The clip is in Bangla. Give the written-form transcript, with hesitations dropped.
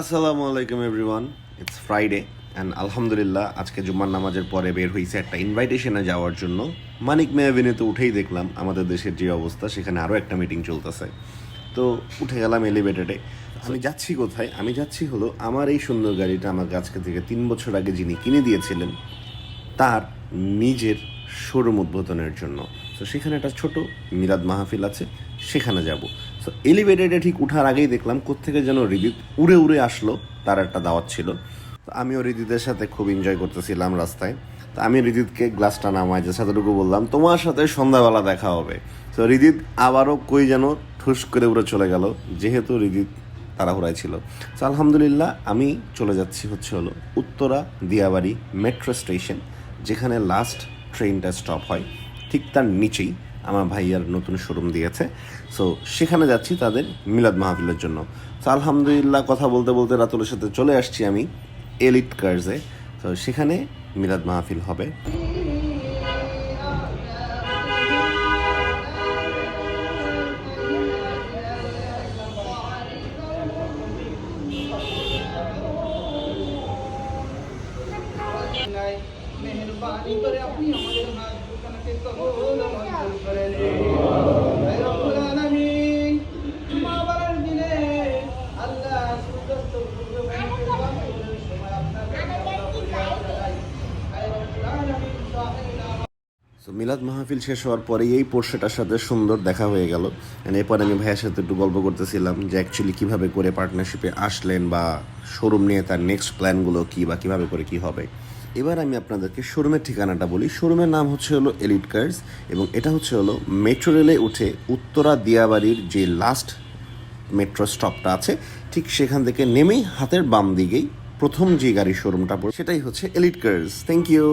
আসসালামু আলাইকুম এভরিওয়ান, ইটস ফ্রাইডে অ্যান্ড আলহামদুলিল্লাহ আজকে জুম্মার নামাজের পরে বের হয়েছে একটা ইনভাইটেশনে যাওয়ার জন্য। মানিক মে অ্যাভিনিউতে উঠেই দেখলাম আমাদের দেশের যে অবস্থা, সেখানে আরও একটা মিটিং চলতেছে। তো উঠে গেলাম এলিভেটেডে। আমি যাচ্ছি কোথায়? আমি যাচ্ছি হলো আমার এই সুন্দর গাড়িটা আমার আজকে থেকে 3 বছর আগে যিনি কিনে দিয়েছিলেন তার নিজের শোরুম উদ্বোধনের জন্য। তো সেখানে একটা ছোট মিলাদ মাহফিল আছে, সেখানে যাব। সো এলিভেটেডে ঠিক উঠার আগেই দেখলাম কোত্থেকে যেন হৃদিত উড়ে উড়ে আসলো, তার একটা দাওয়াত ছিল। তো আমিও হৃদিতের সাথে খুব এনজয় করতেছিলাম রাস্তায়। তো আমি হৃদিতকে গ্লাসটা নামাই যে সাথেটুকু বললাম তোমার সাথে সন্ধ্যাবেলা দেখা হবে। তো হৃদিত আবারও কই যেন ঠুস করে উড়ে চলে গেল, যেহেতু হৃদিত তাড়াহুড়ায় ছিল। তো আলহামদুলিল্লাহ আমি চলে যাচ্ছি হলো উত্তরা দিয়াবাড়ি মেট্রো স্টেশন, যেখানে লাস্ট ট্রেনটা স্টপ হয় ঠিক তার নিচেই আমার ভাইয়ার নতুন শোরুম দিয়েছে। সো সেখানে যাচ্ছি তাদের মিলাদ মাহফিলের জন্য। তো আলহামদুলিল্লাহ কথা বলতে বলতে রাতুলের সাথে চলে আসছি আমি এলিট কার্সে। তো সেখানে মিলাদ মাহফিল হবে। মেহরবানি করে আপনি আমাদের হাত দুখানাকে কবুল মঞ্জুর করে নিন। হে রব্বুল আলামিন, জুমাবারের দিনে আল্লাহ সূর্যাস্ত পূর্ববাণীকে বাঁচানোর সময় আপনার কাছে আমরা ফরিয়াদ জানাই। হে রব্বুল আলামিন সাহেবনা। সো মিলাদ মাহফিল শেষ হওয়ার পরে এই পোর্শটার সাথে সুন্দর দেখা হয়ে গেল। এরপর আমি ভাইয়ের সাথে একটু গল্প করতেছিলাম যে অ্যাকচুয়ালি কীভাবে করে পার্টনারশিপে আসলেন বা শোরুম নিয়ে তার নেক্সট প্ল্যানগুলো কী বা কীভাবে করে কী হবে। এবার আমি আপনাদেরকে শোরুমের ঠিকানাটা বলি। শোরুমের নাম হলো এলিট কার্স, এবং এটা হলো মেট্রো রেলে উঠে উত্তরা দিয়াবাড়ির যে লাস্ট মেট্রো স্টপটা আছে ঠিক সেখান থেকে নেমেই হাতের বাম দিকেই প্রথম যে গাড়ির শোরুমটা পড়ে সেটাই হচ্ছে এলিট কার্স। Thank you.